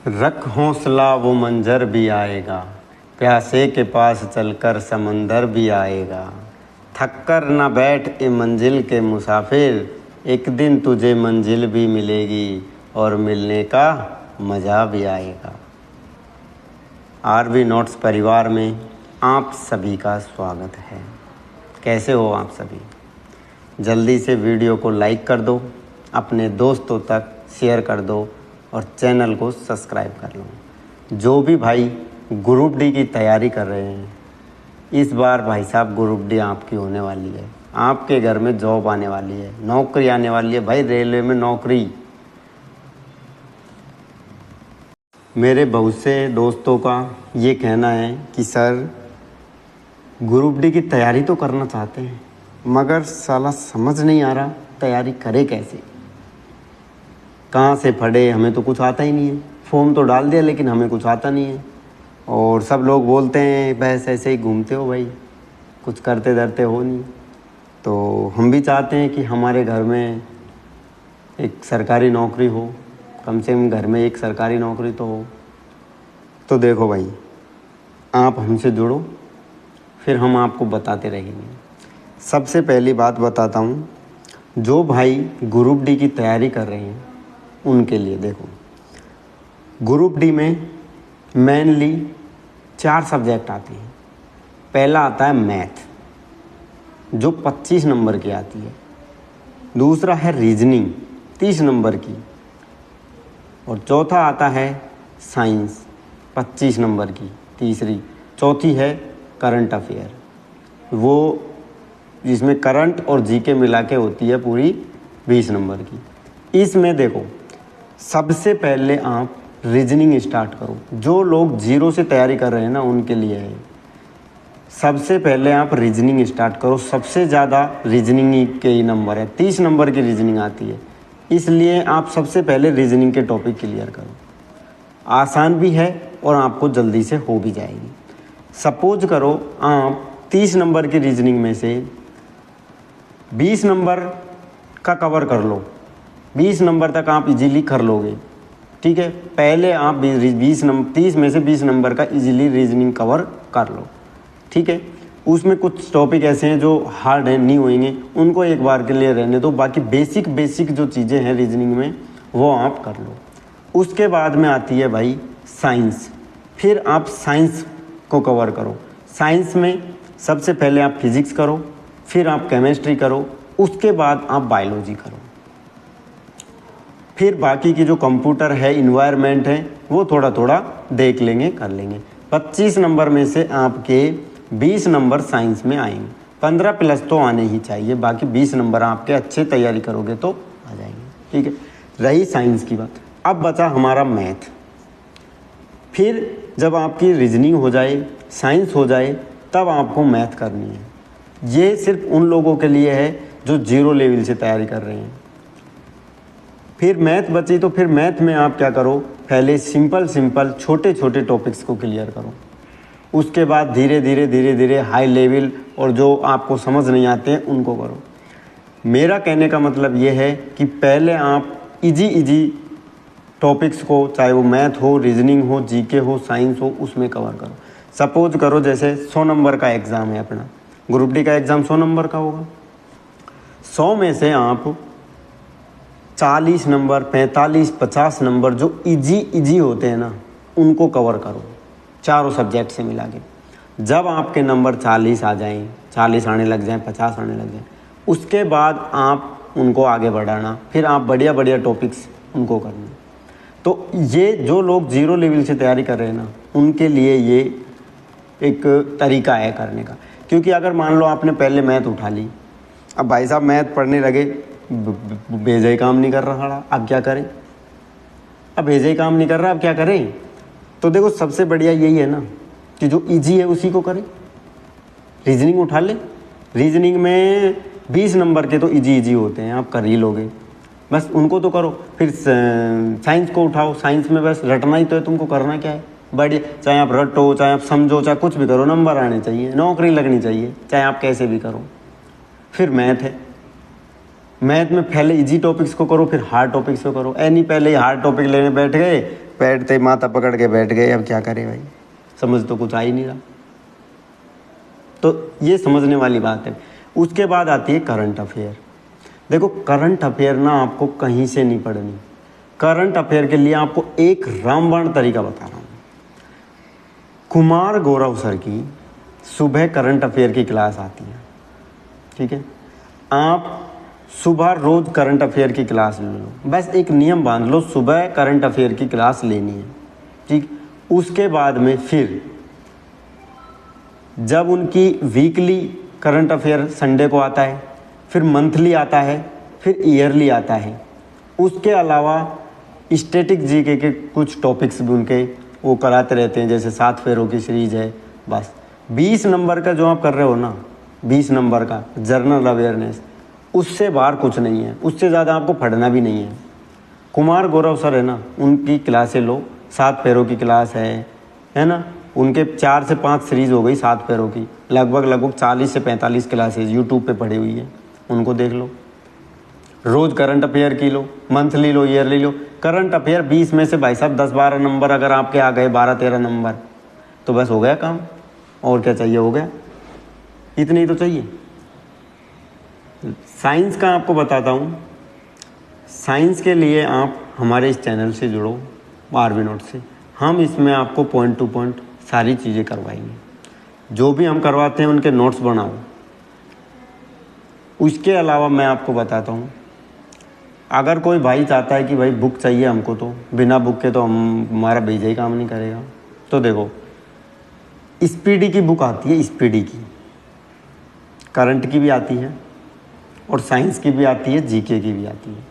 रख हौसला वो मंजर भी आएगा, प्यासे के पास चलकर समंदर भी आएगा। थक कर ना बैठ ए मंजिल के मुसाफिर, एक दिन तुझे मंजिल भी मिलेगी और मिलने का मज़ा भी आएगा। आरवी नोट्स परिवार में आप सभी का स्वागत है। कैसे हो आप सभी? जल्दी से वीडियो को लाइक कर दो, अपने दोस्तों तक शेयर कर दो और चैनल को सब्सक्राइब कर लो। जो भी भाई ग्रुप डी की तैयारी कर रहे हैं, इस बार भाई साहब ग्रुप डी आपकी होने वाली है। आपके घर में जॉब आने वाली है, नौकरी आने वाली है भाई, रेलवे में नौकरी। मेरे बहुत से दोस्तों का ये कहना है कि सर ग्रुप डी की तैयारी तो करना चाहते हैं मगर साला समझ नहीं आ रहा तैयारी करे कैसे, कहाँ से पढ़े, हमें तो कुछ आता ही नहीं है। फॉर्म तो डाल दिया लेकिन हमें कुछ आता नहीं है। और सब लोग बोलते हैं बस ऐसे ही घूमते हो भाई, कुछ करते धरते हो नहीं। तो हम भी चाहते हैं कि हमारे घर में एक सरकारी नौकरी हो, कम से कम घर में एक सरकारी नौकरी तो हो। तो देखो भाई, आप हमसे जुड़ो, फिर हम आपको बताते रहेंगे। सबसे पहली बात बताता हूँ, जो भाई ग्रुप डी की तैयारी कर रहे हैं उनके लिए देखो, ग्रुप डी में मेनली 4 सब्जेक्ट आते हैं। पहला आता है मैथ, जो 25 नंबर की आती है। दूसरा है रीजनिंग 30 नंबर की। और चौथा आता है साइंस 25 नंबर की तीसरी। चौथी है करंट अफेयर, वो जिसमें करंट और जीके मिला के होती है पूरी 20 नंबर की। इसमें देखो, सबसे पहले आप रीजनिंग स्टार्ट करो। जो लोग जीरो से तैयारी कर रहे हैं ना, उनके लिए है। सबसे पहले आप रीजनिंग स्टार्ट करो। सबसे ज़्यादा रीजनिंग के ही नंबर है, 30 नंबर की रीजनिंग आती है। इसलिए आप सबसे पहले रीजनिंग के टॉपिक क्लियर करो। आसान भी है और आपको जल्दी से हो भी जाएगी। सपोज करो आप 30 नंबर की रीजनिंग में से 20 नंबर का कवर कर लो, 20 नंबर तक आप इजीली कर लोगे, ठीक है। पहले आप 30 में से 20 नंबर का इजीली रीजनिंग कवर कर लो, ठीक है। उसमें कुछ टॉपिक ऐसे हैं जो हार्ड हैं, नहीं होंगे, उनको एक बार के लिए रहने दो। बाकी बेसिक जो चीज़ें हैं रीजनिंग में वो आप कर लो। उसके बाद में आती है भाई साइंस। फिर आप साइंस को कवर करो। साइंस में सबसे पहले आप फिजिक्स करो, फिर आप केमिस्ट्री करो, उसके बाद आप बायोलॉजी करो। फिर बाकी की जो कंप्यूटर है, इन्वायरमेंट है, वो थोड़ा थोड़ा देख लेंगे, कर लेंगे। 25 नंबर में से आपके 20 नंबर साइंस में आएंगे। 15 प्लस तो आने ही चाहिए, बाकी 20 नंबर आपके अच्छे तैयारी करोगे तो आ जाएंगे, ठीक है। रही साइंस की बात। अब बचा हमारा मैथ। फिर जब आपकी रीजनिंग हो जाए, साइंस हो जाए, तब आपको मैथ करनी है। ये सिर्फ उन लोगों के लिए है जो जीरो लेवल से तैयारी कर रहे हैं। फिर मैथ बची, तो फिर मैथ में आप क्या करो, पहले सिंपल छोटे टॉपिक्स को क्लियर करो। उसके बाद धीरे धीरे हाई लेवल और जो आपको समझ नहीं आते हैं उनको करो। मेरा कहने का मतलब ये है कि पहले आप इजी टॉपिक्स को, चाहे वो मैथ हो, रीजनिंग हो, जीके हो, साइंस हो, उसमें कवर करो। सपोज करो जैसे 100 नंबर का एग्ज़ाम है अपना, ग्रुप डी का एग्ज़ाम 100 नंबर का होगा। 100 में से आप 40 नंबर, 45, 50 नंबर जो इजी होते हैं ना, उनको कवर करो, चारों सब्जेक्ट से मिला के। जब आपके नंबर 40 आ जाएं, 40 आने लग जाएं, 50 आने लग जाएं, उसके बाद आप उनको आगे बढ़ाना। फिर आप बढ़िया टॉपिक्स उनको करना। तो ये जो लोग जीरो लेवल से तैयारी कर रहे हैं ना, उनके लिए ये एक तरीका है करने का। क्योंकि अगर मान लो आपने पहले मैथ उठा ली, अब भाई साहब मैथ पढ़ने लगे, भेजा ही काम नहीं कर रहा, अब क्या करें? अब भेजा ही काम नहीं कर रहा, अब क्या करें? तो देखो, सबसे बढ़िया यही है ना कि जो इजी है उसी को करें। रीजनिंग उठा ले, रीजनिंग में 20 नंबर के तो इजी होते हैं, आप कर ही लोगे, बस उनको तो करो। फिर साइंस को उठाओ, साइंस में बस रटना ही तो है, तुमको करना क्या है, बढ़िया। चाहे आप रटो, चाहे आप समझो, चाहे कुछ भी करो, नंबर आने चाहिए, नौकरी लगनी चाहिए, चाहे आप कैसे भी करो। फिर मैथ है, मैथ में पहले इजी टॉपिक्स को करो, फिर हार्ड टॉपिक्स को करो। नहीं पहले ही हार्ड टॉपिक लेने बैठ गए बैठते माथा पकड़ के बैठ गए, अब क्या करें भाई, समझ तो कुछ आ ही नहीं रहा। तो ये समझने वाली बात है। उसके बाद आती है करंट अफेयर। देखो करंट अफेयर ना आपको कहीं से नहीं पढ़नी। करंट अफेयर के लिए आपको एक रामबाण तरीका बता रहा हूँ। कुमार गौरव सर की सुबह करंट अफेयर की क्लास आती है, ठीक है। आप सुबह रोज करंट अफेयर की क्लास ले लो, बस एक नियम बांध लो, सुबह करंट अफेयर की क्लास लेनी है, ठीक। उसके बाद में फिर जब उनकी वीकली करंट अफेयर संडे को आता है, फिर मंथली आता है, फिर ईयरली आता है। उसके अलावा स्टैटिक जीके के कुछ टॉपिक्स भी उनके वो कराते रहते हैं, जैसे 7 फेरों की सीरीज है। बस 20 नंबर का जो आप कर रहे हो ना, 20 नंबर का जर्नल अवेयरनेस, उससे बाहर कुछ नहीं है, उससे ज़्यादा आपको पढ़ना भी नहीं है। कुमार गौरव सर है ना, उनकी क्लासें लो, 7 फेरों की क्लास है ना, उनके 4 से 5 सीरीज़ हो गई 7 फेरों की, लगभग 40 से 45 क्लासेज यूट्यूब पे पड़ी हुई है, उनको देख लो। रोज़ करंट अफेयर की लो, मंथली लो, ईयरली लो। करंट अफेयर 20 में से भाई साहब 10-12 नंबर अगर आपके आ गए, 12-13 नंबर, तो बस हो गया काम। और क्या चाहिए, हो गया, इतनी ही तो चाहिए। साइंस का आपको बताता हूँ। साइंस के लिए आप हमारे इस चैनल से जुड़ो, आरवी नोट से। हम इसमें आपको पॉइंट टू पॉइंट सारी चीज़ें करवाएंगे, जो भी हम करवाते हैं उनके नोट्स बनाओ। उसके अलावा मैं आपको बताता हूँ, अगर कोई भाई चाहता है कि भाई बुक चाहिए हमको, तो बिना बुक के तो हमारा भेजा ही काम नहीं करेगा। तो देखो स्पीडी की बुक आती है, स्पीडी की, करंट की भी आती है और साइंस की भी आती है, जीके की भी आती है।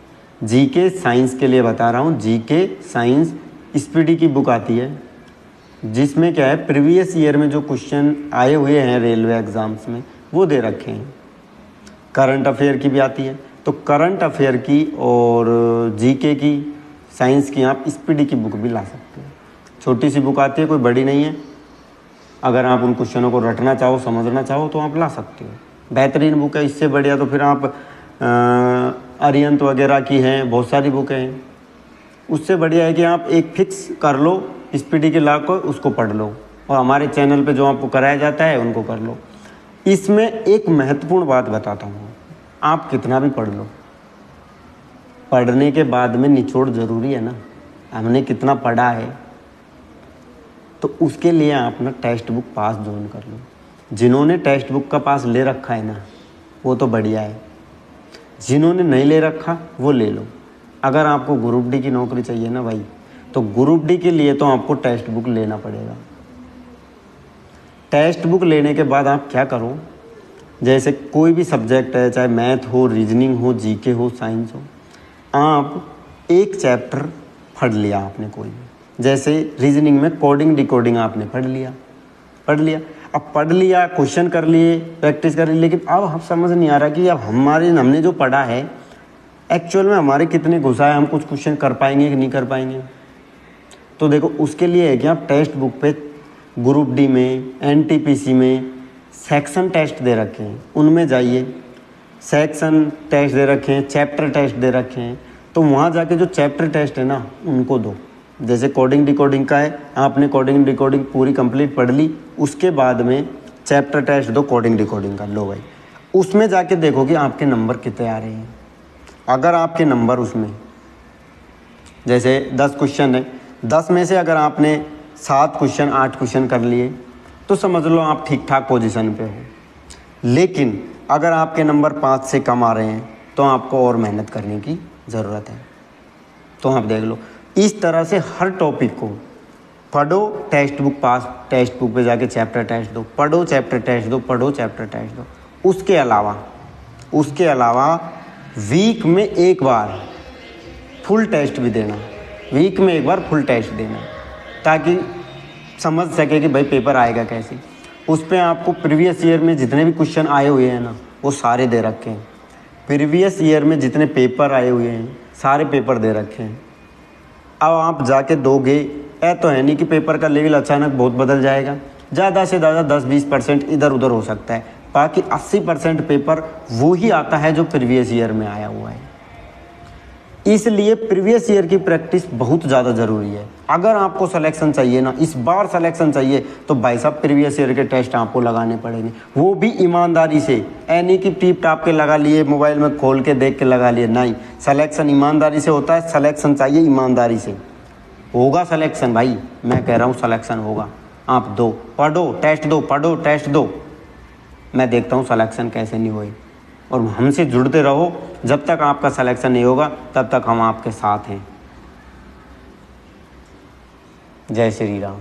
जीके साइंस के लिए बता रहा हूँ, जीके साइंस स्पीडी की बुक आती है, जिसमें क्या है, प्रीवियस ईयर में जो क्वेश्चन आए हुए हैं रेलवे एग्ज़ाम्स में वो दे रखे हैं। करंट अफेयर की भी आती है, तो करंट अफेयर की और जीके की, साइंस की आप स्पीडी की बुक भी ला सकते हो। छोटी सी बुक आती है, कोई बड़ी नहीं है। अगर आप उन क्वेश्चनों को रटना चाहो, समझना चाहो, तो आप ला सकते हो। बेहतरीन बुक है। इससे बढ़िया तो फिर आप अरिहंत वगैरह की हैं, बहुत सारी बुकें हैं। उससे बढ़िया है कि आप एक फिक्स कर लो स्पीडी के ला को, उसको पढ़ लो, और हमारे चैनल पे जो आपको कराया जाता है उनको कर लो। इसमें एक महत्वपूर्ण बात बताता हूँ, आप कितना भी पढ़ लो, पढ़ने के बाद में निचोड़ ज़रूरी है ना, हमने कितना पढ़ा है। तो उसके लिए आप ना टेक्स्ट बुक पास ज्वाइन कर लो। जिन्होंने टेक्स्ट बुक का पास ले रखा है ना, वो तो बढ़िया है। जिन्होंने नहीं ले रखा वो ले लो। अगर आपको ग्रुप डी की नौकरी चाहिए ना भाई, तो ग्रुप डी के लिए तो आपको टेक्स्ट बुक लेना पड़ेगा। टेक्स्ट बुक लेने के बाद आप क्या करो, जैसे कोई भी सब्जेक्ट है, चाहे मैथ हो, रीजनिंग हो, जीके हो, साइंस हो, आप एक चैप्टर पढ़ लिया आपने कोई भी। जैसे रीजनिंग में कोडिंग डिकोडिंग आपने पढ़ लिया। अब पढ़ लिया, क्वेश्चन कर लिए, प्रैक्टिस कर ली, लेकिन अब हम समझ नहीं आ रहा कि अब हमने जो पढ़ा है एक्चुअल में हमारे कितने घुसा है, हम कुछ क्वेश्चन कर पाएंगे कि नहीं कर पाएंगे। तो देखो उसके लिए है कि आप टेक्स्ट बुक पे ग्रुप डी में, एनटीपीसी में सेक्शन टेस्ट दे रखे हैं, उनमें जाइए। सेक्शन टेस्ट दे रखे हैं, चैप्टर टेस्ट दे रखे हैं, तो वहाँ जाके जो चैप्टर टेस्ट है ना उनको दो। जैसे कोडिंग डिकोडिंग का है, आपने कोडिंग डिकोडिंग पूरी कंप्लीट पढ़ ली, उसके बाद में चैप्टर टेस्ट दो कोडिंग डिकोडिंग का। लो भाई, उसमें जाके देखो कि आपके नंबर कितने आ रहे हैं। अगर आपके नंबर उसमें जैसे 10 क्वेश्चन है, 10 में से अगर आपने 7 क्वेश्चन 8 क्वेश्चन कर लिए, तो समझ लो आप ठीक ठाक पोजीशन पे हो। लेकिन अगर आपके नंबर 5 से कम आ रहे हैं, तो आपको और मेहनत करने की ज़रूरत है। तो आप देख लो, इस तरह से हर टॉपिक को पढ़ो, टेक्स्ट बुक पास, टेक्स्ट बुक पे जाके चैप्टर टेस्ट दो, पढ़ो चैप्टर टेस्ट दो, पढ़ो चैप्टर टेस्ट दो। उसके अलावा वीक में एक बार फुल टेस्ट भी देना, वीक में एक बार फुल टेस्ट देना, ताकि समझ सके कि भाई पेपर आएगा कैसे। उस पर आपको प्रीवियस ईयर में जितने भी क्वेश्चन आए हुए हैं ना, वो सारे दे रखे हैं। प्रीवियस ईयर में जितने पेपर आए हुए हैं सारे पेपर दे रखे हैं। अब आप जाके दोगे, तो है नहीं कि पेपर का लेवल अचानक बहुत बदल जाएगा। ज़्यादा से ज़्यादा 10-20% इधर उधर हो सकता है, बाकी 80% पेपर वो ही आता है जो प्रीवियस ईयर में आया हुआ है। इसलिए प्रीवियस ईयर की प्रैक्टिस बहुत ज़्यादा ज़रूरी है। अगर आपको सिलेक्शन चाहिए ना, इस बार सिलेक्शन चाहिए, तो भाई साहब प्रीवियस ईयर के टेस्ट आपको लगाने पड़ेंगे, वो भी ईमानदारी से। यानी कि टीप टाप के लगा लिए, मोबाइल में खोल के देख के लगा लिए, नहीं। सिलेक्शन ईमानदारी से होता है, सिलेक्शन चाहिए ईमानदारी से। होगा सिलेक्शन भाई, मैं कह रहा हूँ सिलेक्शन होगा। आप दो, पढ़ो टेस्ट दो, पढ़ो टेस्ट दो, मैं देखता हूँ सिलेक्शन कैसे नहीं हुई। और हमसे जुड़ते रहो, जब तक आपका सिलेक्शन नहीं होगा तब तक हम आपके साथ हैं। जय श्री राम।